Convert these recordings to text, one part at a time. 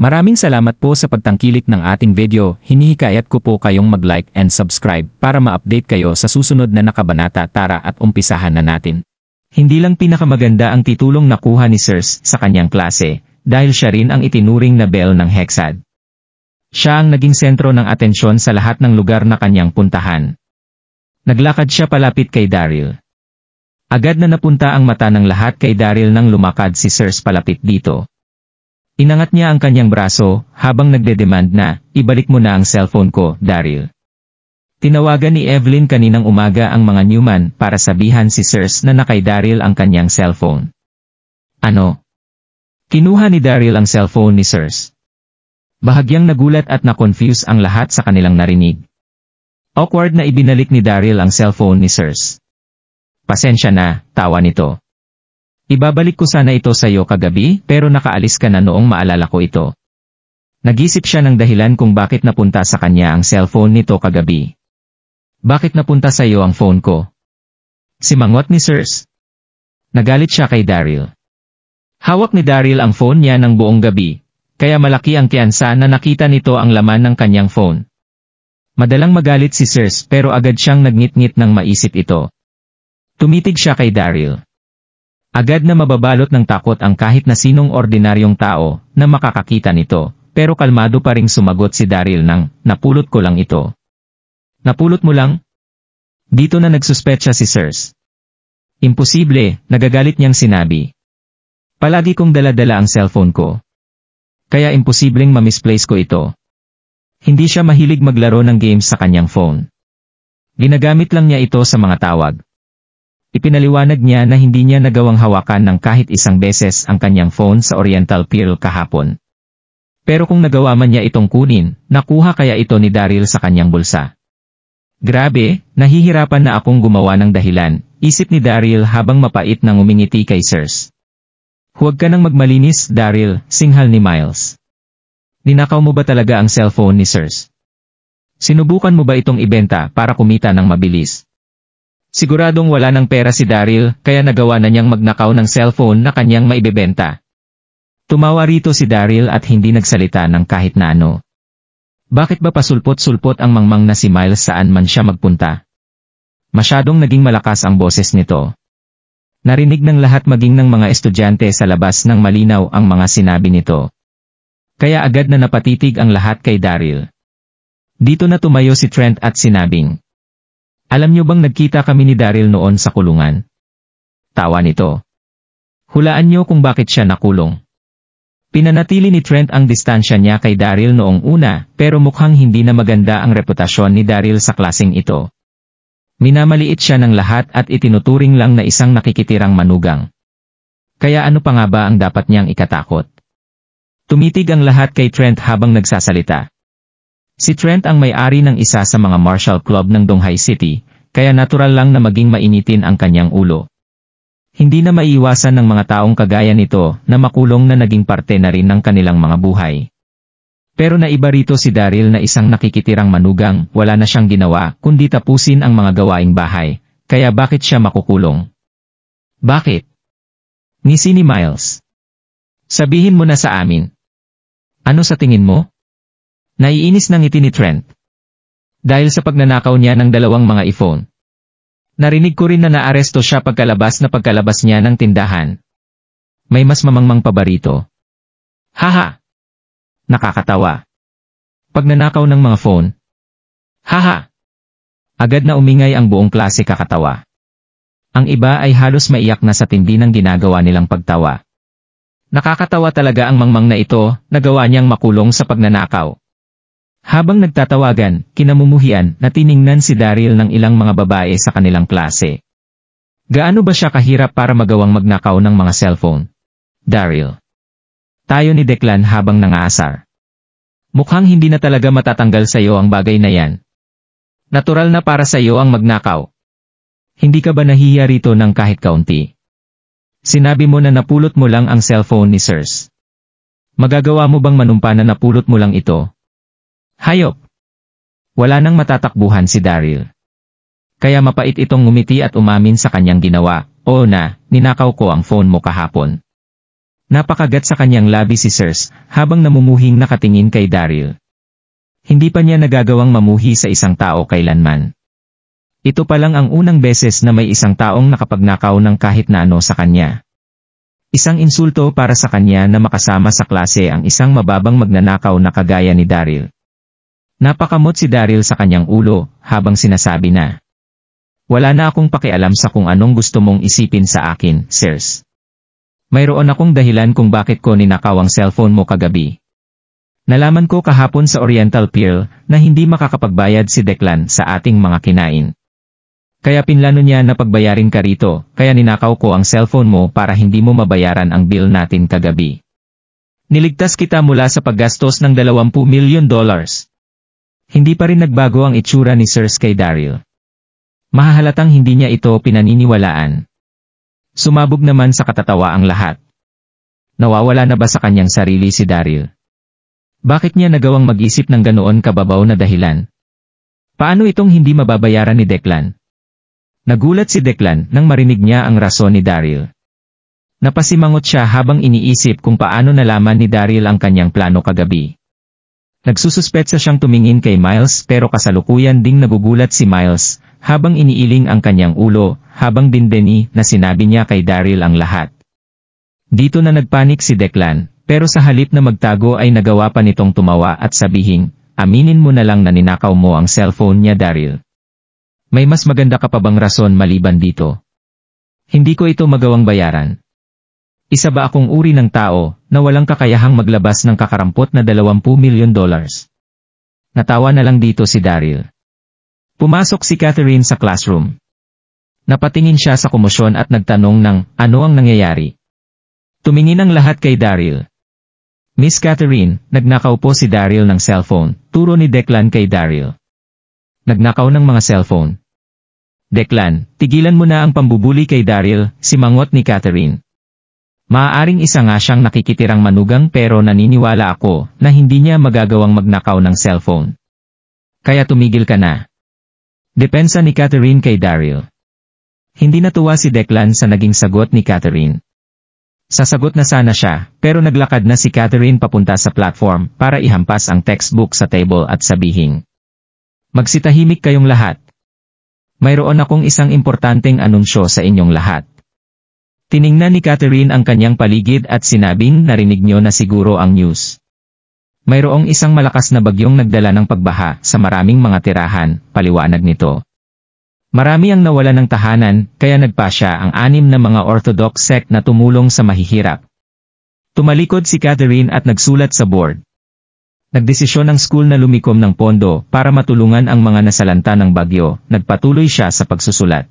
Maraming salamat po sa pagtangkilik ng ating video. Hinihikayat ko po kayong mag-like and subscribe para ma-update kayo sa susunod na nakabanata. Tara at umpisahan na natin. Hindi lang pinakamaganda ang titulong nakuha ni Sirs sa kanyang klase, dahil siya rin ang itinuring na belle ng Hexad. Siya ang naging sentro ng atensyon sa lahat ng lugar na kanyang puntahan. Naglakad siya palapit kay Daryl. Agad na napunta ang mata ng lahat kay Daryl nang lumakad si Sirs palapit dito. Inangat niya ang kanyang braso habang nagde-demand na, ibalik mo na ang cellphone ko, Daryl. Tinawagan ni Evelyn kaninang umaga ang mga Newman para sabihan si Sirs na nakay Daryl ang kanyang cellphone. Ano? Kinuha ni Daryl ang cellphone ni Sirs. Bahagyang nagulat at na-confuse ang lahat sa kanilang narinig. Awkward na ibinalik ni Daryl ang cellphone ni Sirs. Pasensya na, tawa nito. Ibabalik ko sana ito sa iyo kagabi pero nakaalis ka na noong maalala ko ito. Nag-isip siya ng dahilan kung bakit napunta sa kanya ang cellphone nito kagabi. Bakit napunta sa iyo ang phone ko? Simangot ni Sirs. Nagalit siya kay Daryl. Hawak ni Daryl ang phone niya ng buong gabi, kaya malaki ang tiyansa na nakita nito ang laman ng kanyang phone. Madalang magalit si Sirs pero agad siyang nagngit-ngit nang maisip ito. Tumitig siya kay Daryl. Agad na mababalot ng takot ang kahit na sinong ordinaryong tao na makakakita nito, pero kalmado pa ring sumagot si Daryl ng, napulot ko lang ito. Napulot mo lang? Dito na nagsuspetsa si Sirs. Imposible, nagagalit niyang sinabi. Palagi kong dala-dala ang cellphone ko. Kaya imposibleng ma-misplace ko ito. Hindi siya mahilig maglaro ng games sa kanyang phone. Ginagamit lang niya ito sa mga tawag. Ipinaliwanag niya na hindi niya nagawang hawakan ng kahit isang beses ang kanyang phone sa Oriental Pearl kahapon. Pero kung nagawa man niya itong kunin, nakuha kaya ito ni Daryl sa kanyang bulsa. Grabe, nahihirapan na akong gumawa ng dahilan, isip ni Daryl habang mapait nang umingiti kay Sirs. Huwag ka nang magmalinis, Daryl, singhal ni Miles. Ninakaw mo ba talaga ang cellphone ni Sirs? Sinubukan mo ba itong ibenta para kumita ng mabilis? Siguradong wala ng pera si Daryl, kaya nagawa na niyang magnakaw ng cellphone na kanyang maibebenta. Tumawa rito si Daryl at hindi nagsalita ng kahit na ano. Bakit ba pasulpot-sulpot ang mangmang na si Miles saan man siya magpunta? Masyadong naging malakas ang boses nito. Narinig ng lahat maging ng mga estudyante sa labas ng malinaw ang mga sinabi nito. Kaya agad na napatitig ang lahat kay Daryl. Dito na tumayo si Trent at sinabing, alam niyo bang nagkita kami ni Daryl noon sa kulungan? Tawa nito. Hulaan niyo kung bakit siya nakulong. Pinanatili ni Trent ang distansya niya kay Daryl noong una, pero mukhang hindi na maganda ang reputasyon ni Daryl sa klaseng ito. Minamaliit siya ng lahat at itinuturing lang na isang nakikitirang manugang. Kaya ano pa nga ba ang dapat niyang ikatakot? Tumitig ang lahat kay Trent habang nagsasalita. Si Trent ang may-ari ng isa sa mga martial club ng Donghai City, kaya natural lang na maging mainitin ang kanyang ulo. Hindi na maiiwasan ng mga taong kagaya nito na makulong na naging parte na rin ng kanilang mga buhay. Pero naiba rito si Daryl na isang nakikitirang manugang, wala na siyang ginawa kundi tapusin ang mga gawaing bahay, kaya bakit siya makukulong? Bakit? Ngisi ni Miles. Sabihin mo na sa amin. Ano sa tingin mo? Naiinis ng ngiti ni Trent. Dahil sa pagnanakaw niya ng dalawang mga iPhone. Narinig ko rin na naaresto siya pagkalabas niya ng tindahan. May mas mamangmang pa ba rito? Haha! Nakakatawa. Pagnanakaw ng mga phone. Haha! Agad na umingay ang buong klase kakatawa. Ang iba ay halos maiyak na sa tindi ng ginagawa nilang pagtawa. Nakakatawa talaga ang mangmang na ito, nagawa niyang makulong sa pagnanakaw. Habang nagtatawagan, kinamumuhian na tiningnan si Daryl ng ilang mga babae sa kanilang klase. Gaano ba siya kahirap para magawang magnakaw ng mga cellphone? Daryl. Tayo ni Declan habang nangaasar. Mukhang hindi na talaga matatanggal sa iyo ang bagay na yan. Natural na para sa iyo ang magnakaw. Hindi ka ba nahihiya rito ng kahit kaunti? Sinabi mo na napulot mo lang ang cellphone ni Sirs. Magagawa mo bang manumpa na napulot mo lang ito? Hayop! Wala nang matatakbuhan si Daryl. Kaya mapait itong ngumiti at umamin sa kanyang ginawa. Oo na, ninakaw ko ang phone mo kahapon. Napakagat sa kanyang labi si Cersei habang namumuhing nakatingin kay Daryl. Hindi pa niya nagagawang mamuhi sa isang tao kailanman. Ito pa lang ang unang beses na may isang taong nakapagnakaw ng kahit na ano sa kanya. Isang insulto para sa kanya na makasama sa klase ang isang mababang magnanakaw na kagaya ni Daryl. Napakamot si Daryl sa kanyang ulo habang sinasabi na, "Wala na akong pakialam sa kung anong gusto mong isipin sa akin, Cersei. Mayroon akong dahilan kung bakit ko ninakaw ang cellphone mo kagabi. Nalaman ko kahapon sa Oriental Pier na hindi makakapagbayad si Declan sa ating mga kinain. Kaya pinlano niya na pagbayarin ka rito, kaya ninakaw ko ang cellphone mo para hindi mo mabayaran ang bill natin kagabi. Niligtas kita mula sa paggastos ng $20 million. Hindi pa rin nagbago ang itsura ni Cersei kay Daryl. Mahahalatang hindi niya ito pinaniniwalaan. Sumabog naman sa katatawa ang lahat. Nawawala na ba sa kanyang sarili si Daryl? Bakit niya nagawang mag-isip ng ganoon kababaw na dahilan? Paano itong hindi mababayaran ni Declan? Nagulat si Declan nang marinig niya ang rason ni Daryl. Napasimangot siya habang iniisip kung paano nalaman ni Daryl ang kanyang plano kagabi. Nagsususpetsa siyang tumingin kay Miles pero kasalukuyan ding nagugulat si Miles habang iniiling ang kanyang ulo habang dindeni na sinabi niya kay Daryl ang lahat. Dito na nagpanik si Declan pero sa halip na magtago ay nagawa pa nitong tumawa at sabihing, "Aminin mo na lang na ninakaw mo ang cellphone niya, Daryl. May mas maganda ka pa bang rason maliban dito? Hindi ko ito magawang bayaran. Isa ba akong uri ng tao na walang kakayahang maglabas ng kakarampot na $20 million? Natawa na lang dito si Daryl. Pumasok si Catherine sa classroom. Napatingin siya sa komosyon at nagtanong ng ano ang nangyayari. Tumingin ang lahat kay Daryl. "Miss Catherine, nagnakaw po si Daryl ng cellphone," turo ni Declan kay Daryl. "Nagnakaw ng mga cellphone?" "Declan, tigilan mo na ang pambubuli kay Daryl," simangot ni Catherine. "Maaaring isa nga siyang nakikitirang manugang pero naniniwala ako na hindi niya magagawang magnakaw ng cellphone. Kaya tumigil ka na." Depensa ni Catherine kay Daryl. Hindi natuwa si Declan sa naging sagot ni Catherine. Sasagot na sana siya, pero naglakad na si Catherine papunta sa platform para ihampas ang textbook sa table at sabihing, "Magsitahimik kayong lahat. Mayroon akong isang importanteng anunsyo sa inyong lahat." Tiningnan ni Catherine ang kanyang paligid at sinabing narinig niyo na siguro ang news. Mayroong isang malakas na bagyong nagdala ng pagbaha sa maraming mga tirahan, paliwanag nito. Marami ang nawala ng tahanan, kaya nagpasya ang 6 na mga Orthodox sect na tumulong sa mahihirap. Tumalikod si Catherine at nagsulat sa board. Nagdesisyon ang school na lumikom ng pondo para matulungan ang mga nasalanta ng bagyo, nagpatuloy siya sa pagsusulat.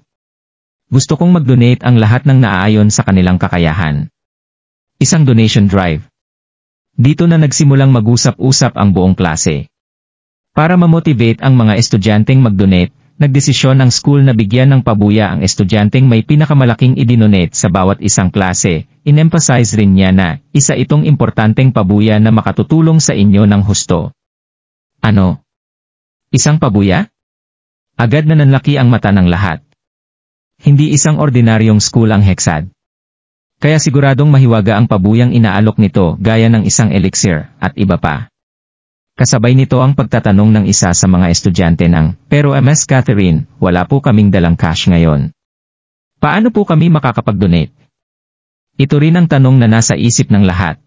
"Gusto kong mag-donate ang lahat ng naaayon sa kanilang kakayahan. Isang donation drive." Dito na nagsimulang mag-usap-usap ang buong klase. Para ma-motivate ang mga estudyanteng mag-donate, nagdesisyon ang school na bigyan ng pabuya ang estudyanteng may pinakamalaking idinonate sa bawat isang klase. In-emphasize rin niya na isa itong importanteng pabuya na makatutulong sa inyo ng husto. "Ano? Isang pabuya?" Agad na nanlaki ang mata ng lahat. Hindi isang ordinaryong school ang Hexad. Kaya siguradong mahiwaga ang pabuyang inaalok nito gaya ng isang elixir at iba pa. Kasabay nito ang pagtatanong ng isa sa mga estudyante ng, "Pero Ms. Catherine, wala po kaming dalang cash ngayon. Paano po kami makakapag-donate?" Ito rin ang tanong na nasa isip ng lahat.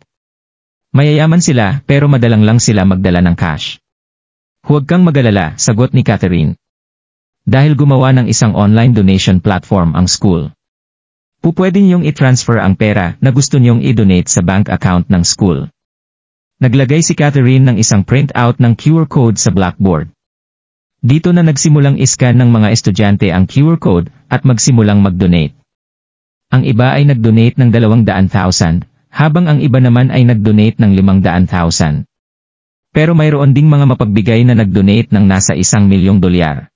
Mayayaman sila pero madalang lang sila magdala ng cash. "Huwag kang mag-alala," sagot ni Catherine. "Dahil gumawa ng isang online donation platform ang school. Pupwede niyong i-transfer ang pera na gusto niyong i-donate sa bank account ng school." Naglagay si Catherine ng isang printout ng QR code sa blackboard. Dito na nagsimulang iscan ng mga estudyante ang QR code at magsimulang mag-donate. Ang iba ay nag-donate ng 200,000, habang ang iba naman ay nag-donate ng 500,000. Pero mayroon ding mga mapagbigay na nag-donate ng nasa $1,000,000.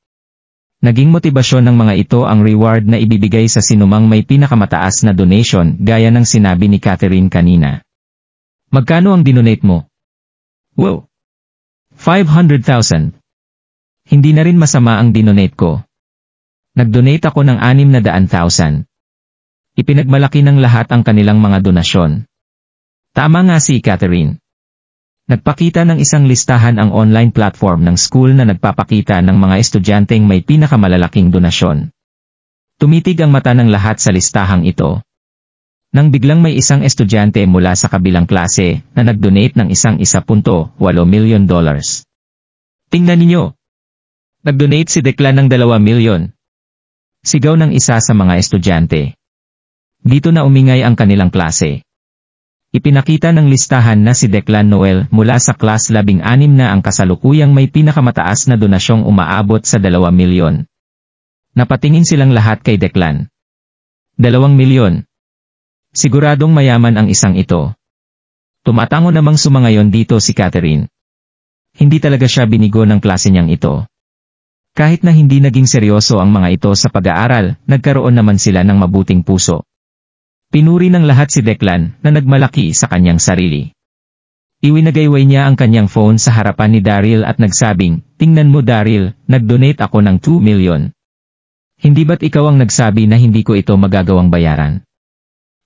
Naging motibasyon ng mga ito ang reward na ibibigay sa sinumang may pinakamataas na donation gaya ng sinabi ni Catherine kanina. "Magkano ang dinonate mo?" "Wow! 500,000. Hindi na rin masama ang dinonate ko. Nag-donate ako ng 600,000. Ipinagmalaki ng lahat ang kanilang mga donasyon. Tama nga si Catherine. Nagpakita ng isang listahan ang online platform ng school na nagpapakita ng mga estudyanteng may pinakamalalaking donasyon. Tumitig ang mata ng lahat sa listahang ito. Nang biglang may isang estudyante mula sa kabilang klase na nag-donate ng $1.8 milyon. Tingnan ninyo! Nag-donate si Declan ng 2 milyon. Sigaw ng isa sa mga estudyante. Dito na umingay ang kanilang klase. Ipinakita ng listahan na si Declan Noel mula sa class 16 na ang kasalukuyang may pinakamataas na donasyong umaabot sa 2 milyon. Napatingin silang lahat kay Declan. 2 milyon. Siguradong mayaman ang isang ito. Tumatango namang sumangayon dito si Catherine. Hindi talaga siya binigo ng klase niyang ito. Kahit na hindi naging seryoso ang mga ito sa pag-aaral, nagkaroon naman sila ng mabuting puso. Pinuri ng lahat si Declan na nagmalaki sa kanyang sarili. Iwinagayway niya ang kanyang phone sa harapan ni Daryl at nagsabing, "Tingnan mo Daryl, nag-donate ako ng 2 milyon. Hindi ba't ikaw ang nagsabi na hindi ko ito magagawang bayaran?"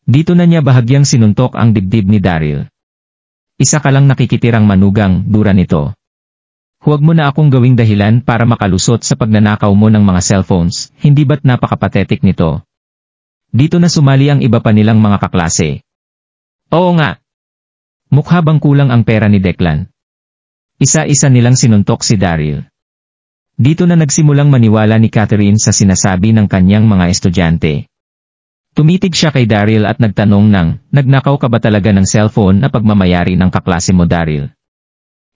Dito na niya bahagyang sinuntok ang dibdib ni Daryl. "Isa ka lang nakikitirang manugang, dura nito. Huwag mo na akong gawing dahilan para makalusot sa pagnanakaw mo ng mga cellphones, hindi ba't napakapatetik nito?" Dito na sumali ang iba pa nilang mga kaklase. "Oo nga. Mukha bang kulang ang pera ni Declan?" Isa-isa nilang sinuntok si Daryl. Dito na nagsimulang maniwala ni Catherine sa sinasabi ng kanyang mga estudyante. Tumitig siya kay Daryl at nagtanong ng, "Nagnakaw ka ba talaga ng cellphone na pagmamayari ng kaklase mo Daryl?"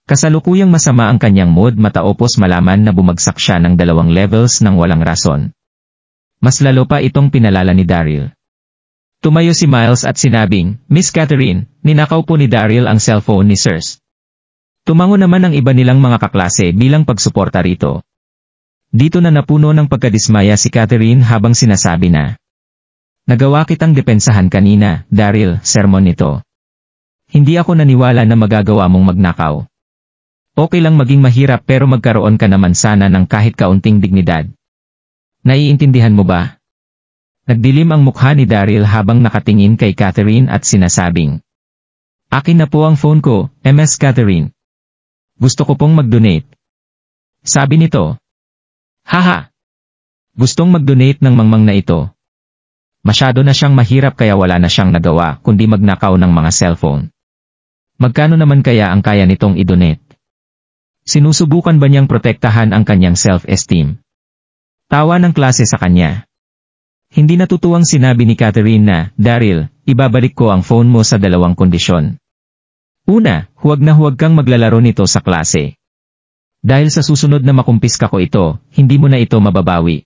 Kasalukuyang masama ang kanyang mood matapos malaman na bumagsak siya ng 2 levels ng walang rason. Mas lalo pa itong pinalala ni Daryl. Tumayo si Miles at sinabing, "Miss Catherine, ninakaw po ni Daryl ang cellphone ni Sirs." Tumango naman ang iba nilang mga kaklase bilang pagsuporta rito. Dito na napuno ng pagkadismaya si Catherine habang sinasabi na, "Nagawa kitang depensahan kanina, Daryl, sermon nito. Hindi ako naniwala na magagawa mong magnakaw. Okay lang maging mahirap pero magkaroon ka naman sana ng kahit kaunting dignidad. Naiintindihan mo ba?" Nagdilim ang mukha ni Daryl habang nakatingin kay Catherine at sinasabing, "Akin na po ang phone ko, Ms. Catherine. Gusto ko pong mag-donate." Sabi nito. "Haha! Gustong mag-donate ng mangmang na ito. Masyado na siyang mahirap kaya wala na siyang nagawa kundi magnakaw ng mga cellphone. Magkano naman kaya ang kaya nitong i-donate? Sinusubukan ba niyang protektahan ang kanyang self-esteem?" Tawa ng klase sa kanya. Hindi natutuwang sinabi ni Catherine na, "Daryl, ibabalik ko ang phone mo sa 2 kondisyon. Una, huwag na huwag kang maglalaro nito sa klase. Dahil sa susunod na makumpiska ko ito, hindi mo na ito mababawi.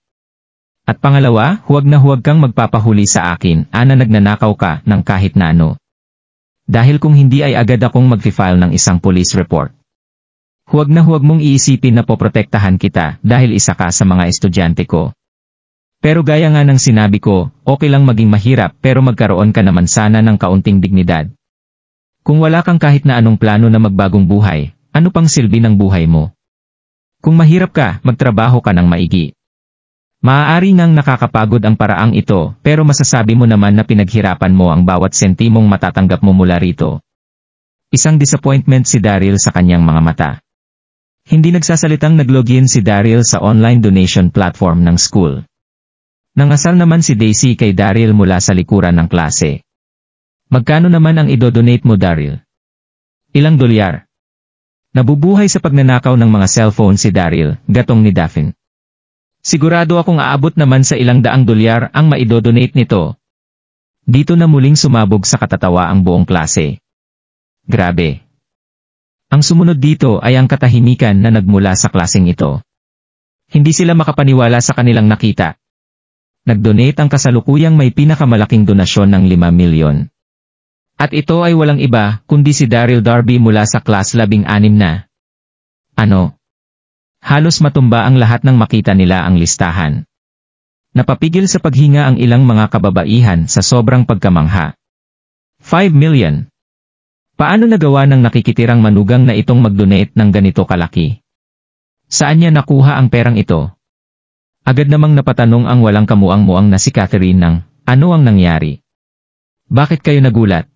At pangalawa, huwag na huwag kang magpapahuli sa akin, na nagnanakaw ka ng kahit na ano. Dahil kung hindi ay agad akong mag-file ng isang police report. Huwag na huwag mong iisipin na poprotektahan kita dahil isa ka sa mga estudyante ko. Pero gaya nga ng sinabi ko, okay lang maging mahirap pero magkaroon ka naman sana ng kaunting dignidad. Kung wala kang kahit na anong plano na magbagong buhay, ano pang silbi ng buhay mo? Kung mahirap ka, magtrabaho ka ng maigi. Maaari ngang nakakapagod ang paraang ito, pero masasabi mo naman na pinaghirapan mo ang bawat sentimong matatanggap mo mula rito." Isang disappointment si Daryl sa kanyang mga mata. Hindi nagsasalitang naglogin si Daryl sa online donation platform ng school. Nangasal naman si Daisy kay Daryl mula sa likuran ng klase. "Magkano naman ang idodonate mo Daryl?" "Ilang dolyar?" Nabubuhay sa pagnanakaw ng mga cellphone si Daryl, gatong ni Daphne. "Sigurado akong aabot naman sa ilang daang dolyar ang maidodonate nito." Dito na muling sumabog sa katatawa ang buong klase. Grabe. Ang sumunod dito ay ang katahimikan na nagmula sa klaseng ito. Hindi sila makapaniwala sa kanilang nakita. Nag-donate ang kasalukuyang may pinakamalaking donasyon ng 5 milyon. At ito ay walang iba kundi si Daryl Darby mula sa class 16 na. Ano? Halos matumba ang lahat nang makita nila ang listahan. Napapigil sa paghinga ang ilang mga kababaihan sa sobrang pagkamangha. 5 million. Paano nagawa ng nakikitirang manugang na itong mag-donate ng ganito kalaki? Saan niya nakuha ang perang ito? Agad namang napatanong ang walang kamuang-muang na si Catherine ng, "Ano ang nangyari? Bakit kayo nagulat?"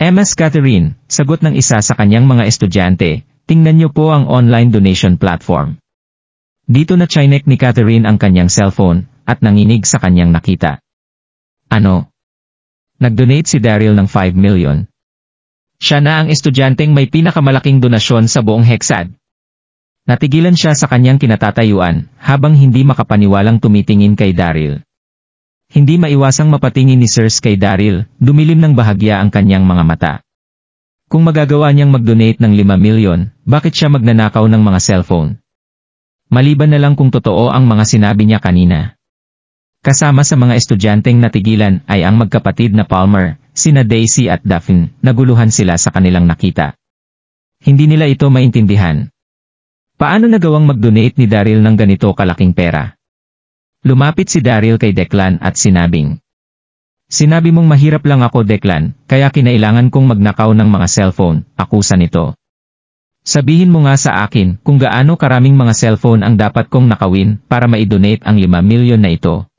MS Catherine, sagot ng isa sa kanyang mga estudyante, tingnan niyo po ang online donation platform. Dito na chinek ni Catherine ang kanyang cellphone, at nanginig sa kanyang nakita. Ano? Nag-donate si Daryl ng 5 million. Siya na ang estudyanteng may pinakamalaking donasyon sa buong Hexad. Natigilan siya sa kanyang kinatatayuan, habang hindi makapaniwalang tumitingin kay Daryl. Hindi maiwasang mapatingin ni Sirs kay Daryl, dumilim ng bahagya ang kanyang mga mata. Kung magagawa niyang mag-donate ng 5 milyon, bakit siya magnanakaw ng mga cellphone? Maliban na lang kung totoo ang mga sinabi niya kanina. Kasama sa mga estudyanteng natigilan ay ang magkapatid na Palmer, sina Daisy at Daphne, naguluhan sila sa kanilang nakita. Hindi nila ito maintindihan. Paano nagawang mag-donate ni Daryl ng ganito kalaking pera? Lumapit si Daryl kay Declan at sinabing, "Sinabi mong mahirap lang ako, Declan, kaya kinailangan kong magnakaw ng mga cellphone," akusa nito. "Sabihin mo nga sa akin kung gaano karaming mga cellphone ang dapat kong nakawin para ma-donate ang 5 milyon na ito."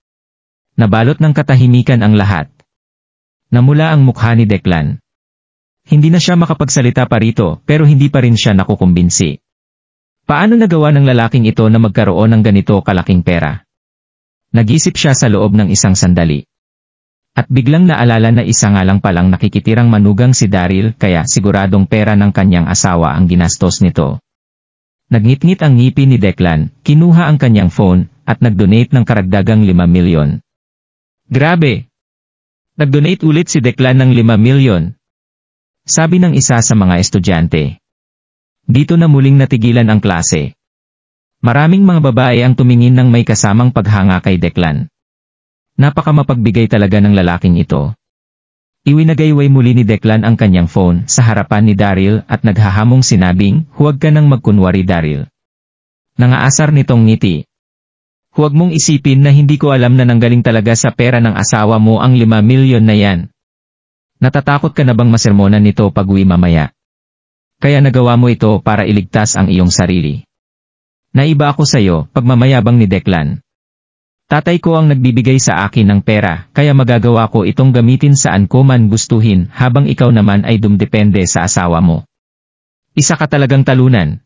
Nabalot ng katahimikan ang lahat. Namula ang mukha ni Declan. Hindi na siya makapagsalita pa rito pero hindi pa rin siya nakukumbinsi. Paano nagawa ng lalaking ito na magkaroon ng ganito kalaking pera? Nag-isip siya sa loob ng isang sandali. At biglang naalala na isa nga lang palang nakikitirang manugang si Daryl kaya siguradong pera ng kanyang asawa ang ginastos nito. Nagngit-ngit ang ngipin ni Declan, kinuha ang kanyang phone, at nag-donate ng karagdagang 5 milyon. Grabe! Nag-donate ulit si Declan ng 5 milyon. Sabi ng isa sa mga estudyante. Dito na muling natigilan ang klase. Maraming mga babae ang tumingin ng may kasamang paghanga kay Declan. Napakamapagbigay talaga ng lalaking ito. Iwinagayway muli ni Declan ang kanyang phone sa harapan ni Daryl at naghahamong sinabing, "Huwag ka nang magkunwari, Daryl." Nangaasar nitong ngiti. "Huwag mong isipin na hindi ko alam na nanggaling talaga sa pera ng asawa mo ang 5 milyon na yan. Natatakot ka na bang masermonan nito pag-uwi mamaya? Kaya nagawa mo ito para iligtas ang iyong sarili." "Naiba ako sayo," pagmamayabang ni Declan. "Tatay ko ang nagbibigay sa akin ng pera, kaya magagawa ko itong gamitin saan ko man gustuhin habang ikaw naman ay dumdepende sa asawa mo. Isa ka talagang talunan.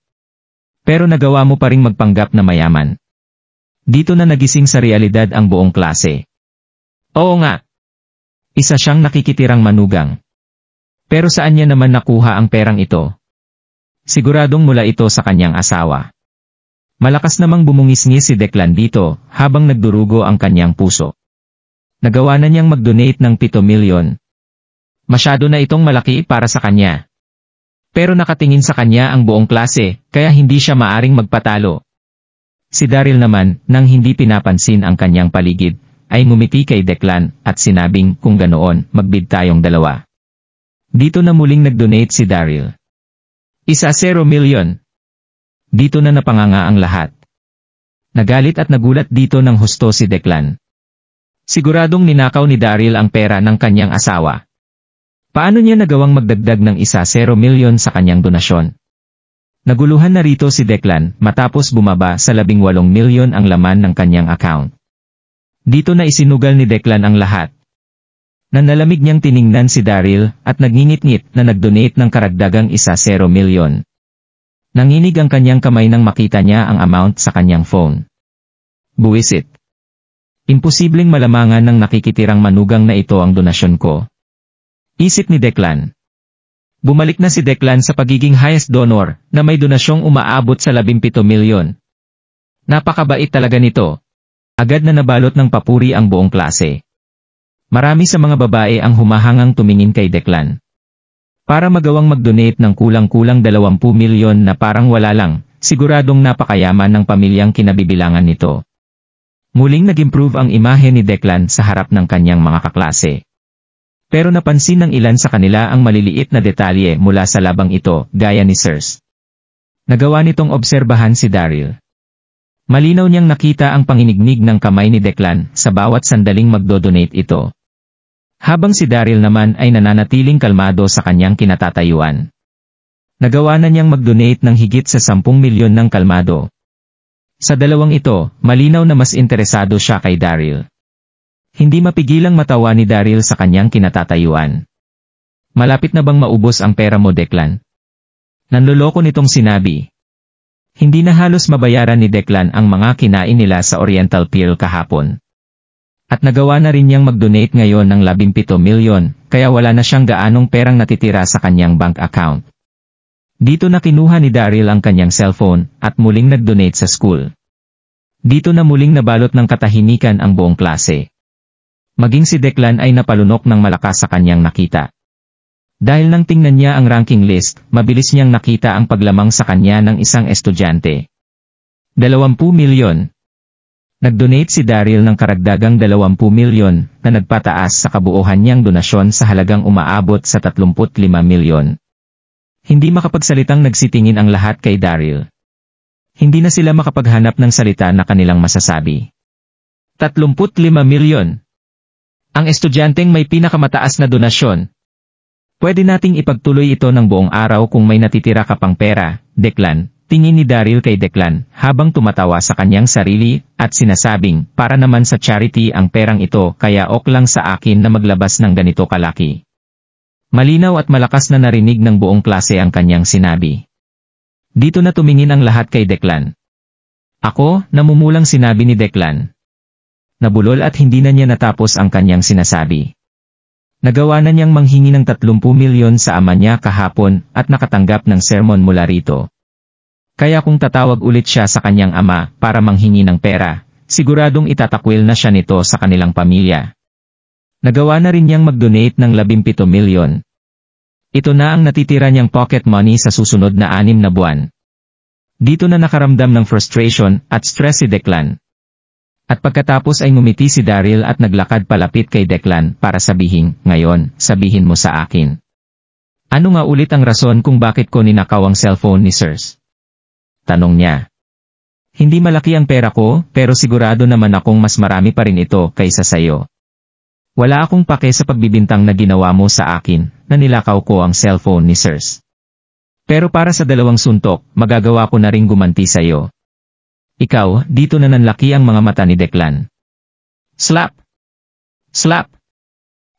Pero nagawa mo pa ring magpanggap na mayaman." Dito na nagising sa realidad ang buong klase. Oo nga. Isa siyang nakikitirang manugang. Pero saan niya naman nakuha ang perang ito? Siguradong mula ito sa kanyang asawa. Malakas namang bumungis-ngis si Declan dito, habang nagdurugo ang kanyang puso. Nagawa na niyang mag-donate ng 7 milyon. Masyado na itong malaki para sa kanya. Pero nakatingin sa kanya ang buong klase, kaya hindi siya maaring magpatalo. Si Daryl naman, nang hindi pinapansin ang kanyang paligid, ay ngumiti kay Declan at sinabing kung ganoon, magbid tayong dalawa. Dito na muling nag-donate si Daryl. 1 milyon. Dito na napanganga ang lahat. Nagalit at nagulat dito ng husto si Declan. Siguradong ninakaw ni Daryl ang pera ng kanyang asawa. Paano niya nagawang magdagdag ng 1 milyon sa kanyang donasyon? Naguluhan na rito si Declan matapos bumaba sa 18 milyon ang laman ng kanyang account. Dito na isinugal ni Declan ang lahat. Nanalamig niyang tiningnan si Daryl at nagngingit-ngit na nag-donate ng karagdagang 1 milyon. Nanginig ang kanyang kamay nang makita niya ang amount sa kanyang phone. Buwisit. Imposibleng malamangan ng nakikitirang manugang na ito ang donasyon ko. Isip ni Declan. Bumalik na si Declan sa pagiging highest donor na may donasyong umaabot sa 17 milyon. Napakabait talaga nito. Agad na nabalot ng papuri ang buong klase. Marami sa mga babae ang humahangang tumingin kay Declan. Para magawang mag-donate ng kulang-kulang 20 milyon na parang wala lang, siguradong napakayaman ng pamilyang kinabibilangan nito. Muling nag-improve ang imahe ni Declan sa harap ng kanyang mga kaklase. Pero napansin ng ilan sa kanila ang maliliit na detalye mula sa labang ito, gaya ni Sirs. Nagawa nitong obserbahan si Daryl. Malinaw niyang nakita ang panginignig ng kamay ni Declan sa bawat sandaling magdodonate ito. Habang si Daryl naman ay nananatiling kalmado sa kanyang kinatatayuan. Nagawa na niyang mag-donate ng higit sa 10 milyon ng kalmado. Sa dalawang ito, malinaw na mas interesado siya kay Daryl. Hindi mapigilang matawa ni Daryl sa kanyang kinatatayuan. Malapit na bang maubos ang pera mo, Declan? Nanloloko nitong sinabi. Hindi na halos mabayaran ni Declan ang mga kinain nila sa Oriental Pearl kahapon. At nagawa na rin niyang mag-donate ngayon ng 17 milyon, kaya wala na siyang gaanong perang natitira sa kanyang bank account. Dito na kinuha ni Daryl ang kanyang cellphone at muling nag-donate sa school. Dito na muling nabalot ng katahimikan ang buong klase. Maging si Declan ay napalunok ng malakas sa kanyang nakita. Dahil nang tingnan niya ang ranking list, mabilis niyang nakita ang paglamang sa kanya ng isang estudyante. 20 milyon. Nag-donate si Daryl ng karagdagang 20 milyon na nagpataas sa kabuuhan niyang donasyon sa halagang umaabot sa 35 milyon. Hindi makapagsalitang nagsitingin ang lahat kay Daryl. Hindi na sila makapaghanap ng salita na kanilang masasabi. 35 milyon. Ang estudyanteng may pinakamataas na donasyon. Pwede nating ipagtuloy ito ng buong araw kung may natitira ka pang pera, Declan, tingin ni Daryl kay Declan, habang tumatawa sa kanyang sarili, at sinasabing, para naman sa charity ang perang ito kaya ok lang sa akin na maglabas ng ganito kalaki. Malinaw at malakas na narinig ng buong klase ang kanyang sinabi. Dito na tumingin ang lahat kay Declan. Ako, namumulang sinabi ni Declan. Nabulol at hindi na niya natapos ang kanyang sinasabi. Nagawa na niyang manghingi ng 30 milyon sa ama niya kahapon at nakatanggap ng sermon mula rito. Kaya kung tatawag ulit siya sa kanyang ama para manghingi ng pera, siguradong itatakwil na siya nito sa kanilang pamilya. Nagawa na rin niyang mag-donate ng 17 milyon. Ito na ang natitira niyang pocket money sa susunod na 6 na buwan. Dito na nakaramdam ng frustration at stress si Declan. At pagkatapos ay ngumiti si Daryl at naglakad palapit kay Declan para sabihin, ngayon, sabihin mo sa akin. Ano nga ulit ang rason kung bakit ko ninakaw ang cellphone ni Sirs? Tanong niya. Hindi malaki ang pera ko, pero sigurado naman akong mas marami pa rin ito kaysa sayo. Wala akong pake sa pagbibintang na ginawa mo sa akin, na nilakaw ko ang cellphone ni Sirs. Pero para sa dalawang suntok, magagawa ko na ring gumanti sayo. Ikaw, dito na nanlaki ang mga mata ni Declan. Slap! Slap!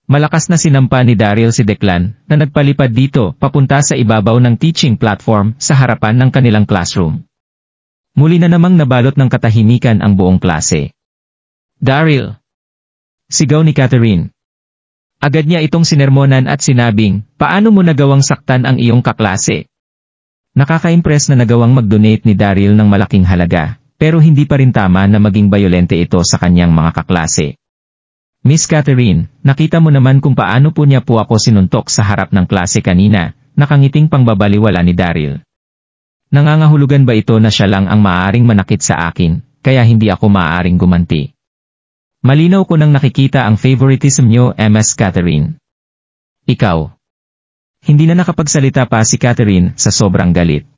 Malakas na sinampa ni Daryl si Declan na nagpalipad dito papunta sa ibabaw ng teaching platform sa harapan ng kanilang classroom. Muli na namang nabalot ng katahimikan ang buong klase. Daryl! Sigaw ni Catherine. Agad niya itong sinermonan at sinabing, paano mo nagawang saktan ang iyong kaklase? Nakaka-impress na nagawang mag-donate ni Daryl ng malaking halaga. Pero hindi pa rin tama na maging bayolente ito sa kanyang mga kaklase. Miss Catherine, nakita mo naman kung paano po niya po ako sinuntok sa harap ng klase kanina, nakangiting pangbabaliwala ni Daryl. Nangangahulugan ba ito na siya lang ang maaaring manakit sa akin, kaya hindi ako maaaring gumanti? Malinaw ko nang nakikita ang favoritism niyo, Miss Catherine. Ikaw. Hindi na nakapagsalita pa si Catherine sa sobrang galit.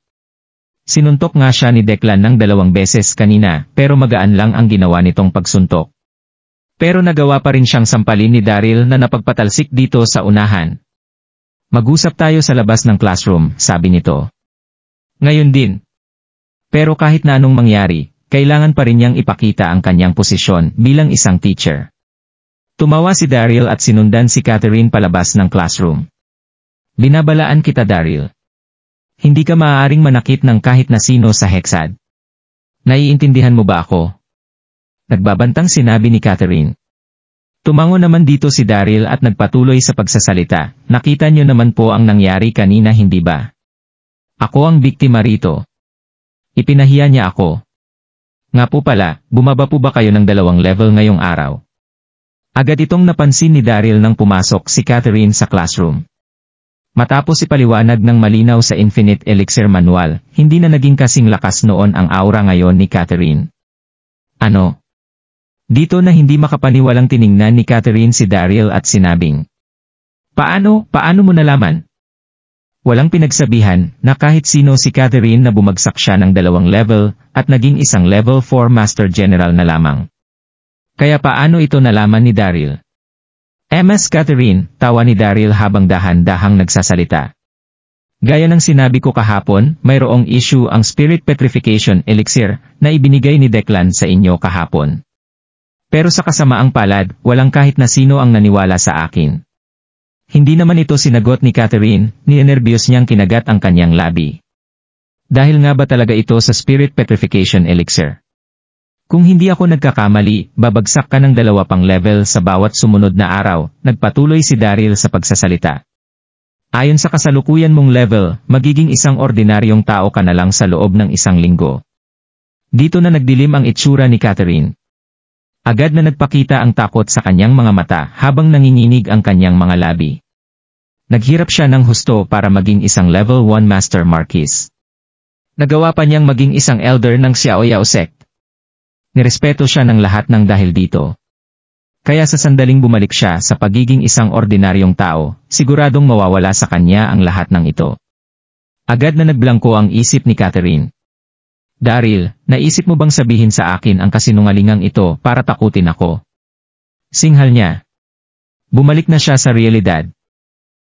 Sinuntok nga siya ni Declan ng 2 beses kanina, pero magaan lang ang ginawa nitong pagsuntok. Pero nagawa pa rin siyang sampalin ni Daryl na napagpatalsik dito sa unahan. Mag-usap tayo sa labas ng classroom, sabi nito. Ngayon din. Pero kahit na anong mangyari, kailangan pa rin niyang ipakita ang kanyang posisyon bilang isang teacher. Tumawa si Daryl at sinundan si Catherine palabas ng classroom. Binabalaan kita, Daryl. Hindi ka maaaring manakit ng kahit na sino sa Hexad. Naiintindihan mo ba ako? Nagbabantang sinabi ni Catherine. Tumango naman dito si Daryl at nagpatuloy sa pagsasalita. Nakita niyo naman po ang nangyari kanina, hindi ba? Ako ang biktima rito. Ipinahiya niya ako. Nga po pala, bumaba po ba kayo ng 2 level ngayong araw? Agad itong napansin ni Daryl nang pumasok si Catherine sa classroom. Matapos ipaliwanag ng malinaw sa Infinite Elixir Manual, hindi na naging kasing lakas noon ang aura ngayon ni Catherine. Ano? Dito na hindi makapaniwalang tiningnan ni Catherine si Daryl at sinabing, Paano mo nalaman? Walang pinagsabihan na kahit sino si Catherine na bumagsak siya ng 2 level at naging isang level 4 Master General na lamang. Kaya paano ito nalaman ni Daryl? Miss Catherine, tawa ni Daryl habang dahan-dahang nagsasalita. Gaya ng sinabi ko kahapon, mayroong issue ang Spirit Petrification Elixir na ibinigay ni Declan sa inyo kahapon. Pero sa kasamaang palad, walang kahit na sino ang naniwala sa akin. Hindi naman ito sinagot ni Catherine, ninenerbyos niyang kinagat ang kanyang labi. Dahil nga ba talaga ito sa Spirit Petrification Elixir? Kung hindi ako nagkakamali, babagsak ka ng 2 pang level sa bawat sumunod na araw, nagpatuloy si Daryl sa pagsasalita. Ayon sa kasalukuyan mong level, magiging isang ordinaryong tao ka na lang sa loob ng 1 linggo. Dito na nagdilim ang itsura ni Catherine. Agad na nagpakita ang takot sa kanyang mga mata habang nanginginig ang kanyang mga labi. Naghirap siya ng husto para maging isang level 1 Master Marquis. Nagawa pa niyang maging isang elder ng Xiaoyao sect. Nirespeto siya ng lahat ng dahil dito. Kaya sa sandaling bumalik siya sa pagiging isang ordinaryong tao, siguradong mawawala sa kanya ang lahat ng ito. Agad na nagblangko ang isip ni Catherine. Daryl, naisip mo bang sabihin sa akin ang kasinungalingang ito para takutin ako? Singhal niya. Bumalik na siya sa realidad.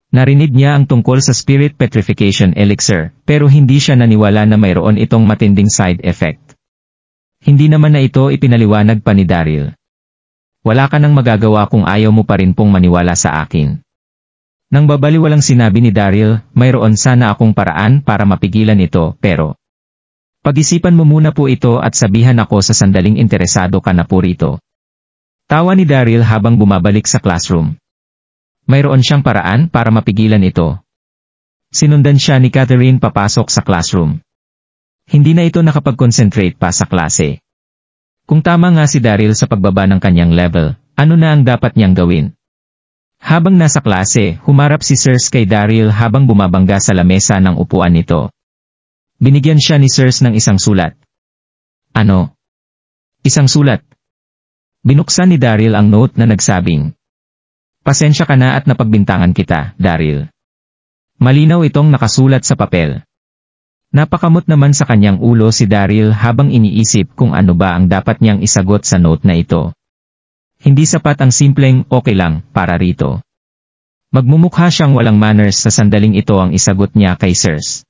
Narinig niya ang tungkol sa Spirit Petrification Elixir, pero hindi siya naniwala na mayroon itong matinding side effect. Hindi naman na ito ipinaliwanag pa ni Daryl. Wala ka nang magagawa kung ayaw mo pa rin pong maniwala sa akin. Nang babaliwalang sinabi ni Daryl, mayroon sana akong paraan para mapigilan ito, pero pag-isipan mo muna po ito at sabihan ako sa sandaling interesado ka na po rito. Tawa ni Daryl habang bumabalik sa classroom. Mayroon siyang paraan para mapigilan ito. Sinundan siya ni Catherine papasok sa classroom. Hindi na ito nakapag-concentrate pa sa klase. Kung tama nga si Daryl sa pagbaba ng kanyang level, ano na ang dapat niyang gawin? Habang nasa klase, humarap si Sirs kay Daryl habang bumabangga sa lamesa ng upuan nito. Binigyan siya ni Sirs ng isang sulat. Ano? Isang sulat. Binuksan ni Daryl ang note na nagsabing, "Pasensya ka na at napagbintangan kita, Daryl." Malinaw itong nakasulat sa papel. Napakamot naman sa kanyang ulo si Daryl habang iniisip kung ano ba ang dapat niyang isagot sa note na ito. Hindi sapat ang simpleng okay lang para rito. Magmumukha siyang walang manners sa sandaling ito ang isagot niya kay Sirs.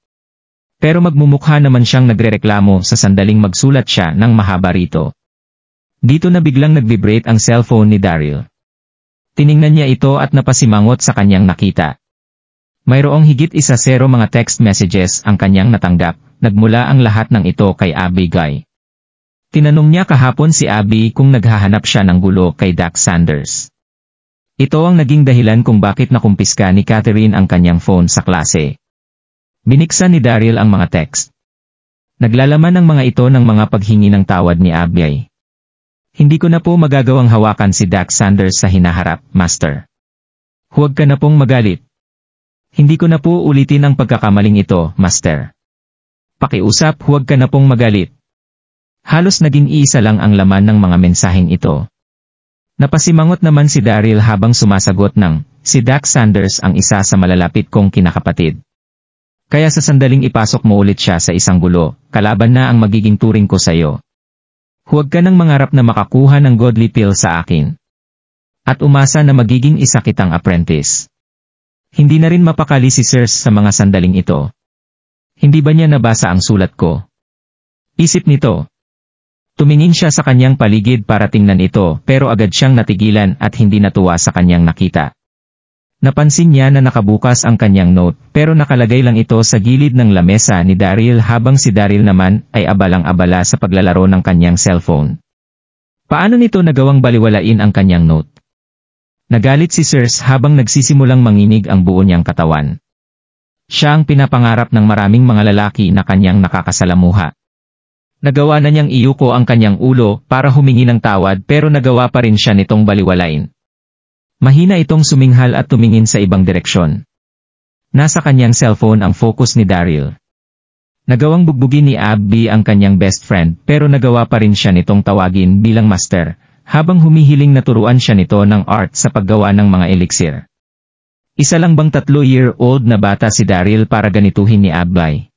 Pero magmumukha naman siyang nagrereklamo sa sandaling magsulat siya ng mahaba rito. Dito na biglang nag-vibrate ang cellphone ni Daryl. Tiningnan niya ito at napasimangot sa kanyang nakita. Mayroong higit 10 mga text messages ang kanyang natanggap, nagmula ang lahat ng ito kay Abby Guy. Tinanong niya kahapon si Abby kung naghahanap siya ng gulo kay Dax Sanders. Ito ang naging dahilan kung bakit nakumpiska ni Catherine ang kanyang phone sa klase. Biniksan ni Daryl ang mga text. Naglalaman ang mga ito ng mga paghingi ng tawad ni Abby. Hindi ko na po magagawang hawakan si Dax Sanders sa hinaharap, Master. Huwag ka na pong magalit. Hindi ko na po ulitin ang pagkakamaling ito, Master. Pakiusap, huwag ka na pong magalit. Halos naging iisa lang ang laman ng mga mensaheng ito. Napasimangot naman si Daryl habang sumasagot ng, si Dax Sanders ang isa sa malalapit kong kinakapatid. Kaya sa sandaling ipasok mo ulit siya sa isang gulo, kalaban na ang magiging turing ko sa'yo. Huwag ka nang mangarap na makakuha ng godly pill sa akin. At umasa na magiging isa kitang apprentice. Hindi na rin mapakali si Sirs sa mga sandaling ito. Hindi ba niya nabasa ang sulat ko? Isip nito. Tumingin siya sa kanyang paligid para tingnan ito pero agad siyang natigilan at hindi natuwa sa kanyang nakita. Napansin niya na nakabukas ang kanyang note pero nakalagay lang ito sa gilid ng lamesa ni Daryl habang si Daryl naman ay abalang-abala sa paglalaro ng kanyang cellphone. Paano nito nagawang baliwalain ang kanyang note? Nagalit si Sirs habang nagsisimulang manginig ang buo niyang katawan. Siya ang pinapangarap ng maraming mga lalaki na kanyang nakakasalamuha. Nagawa na niyang iyuko ang kanyang ulo para humingi ng tawad pero nagawa pa rin siya nitong baliwalain. Mahina itong suminghal at tumingin sa ibang direksyon. Nasa kanyang cellphone ang focus ni Daryl. Nagawang bugbugin ni Abby ang kanyang best friend pero nagawa pa rin siya nitong tawagin bilang master, habang humihiling na turuan siya nito ng art sa paggawa ng mga elixir. Isa lang bang 3-year-old na bata si Daryl para ganituhin ni Abby?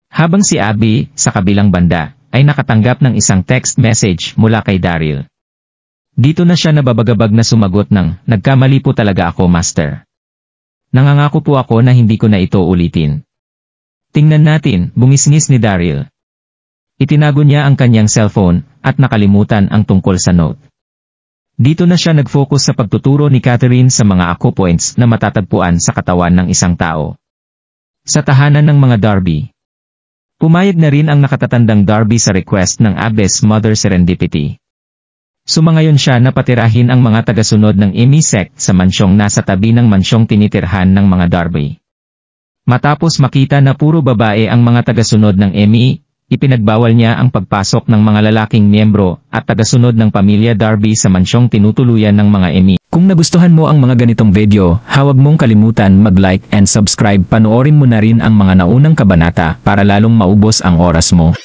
Habang si Abby, sa kabilang banda, ay nakatanggap ng isang text message mula kay Daryl. Dito na siya nababagabag na sumagot ng, nagkamali po talaga ako, Master. Nangangako po ako na hindi ko na ito ulitin. Tingnan natin, bungisngis ni Daryl. Itinago niya ang kanyang cellphone, at nakalimutan ang tungkol sa note. Dito na siya nag-focus sa pagtuturo ni Catherine sa mga acupoints na matatagpuan sa katawan ng isang tao. Sa tahanan ng mga Darby. Pumayag na rin ang nakatatandang Darby sa request ng Abbess Mother Serendipity. Sumangayon siya na patirahin ang mga tagasunod ng Emi sect sa mansyong nasa tabi ng mansyong tinitirhan ng mga Darby. Matapos makita na puro babae ang mga tagasunod ng Emi, ipinagbawal niya ang pagpasok ng mga lalaking miyembro at tagasunod ng pamilya Darby sa mansyong tinutuluyan ng mga Emi. Kung nagustuhan mo ang mga ganitong video, huwag mong kalimutan mag-like and subscribe. Panoorin mo na rin ang mga naunang kabanata para lalong maubos ang oras mo.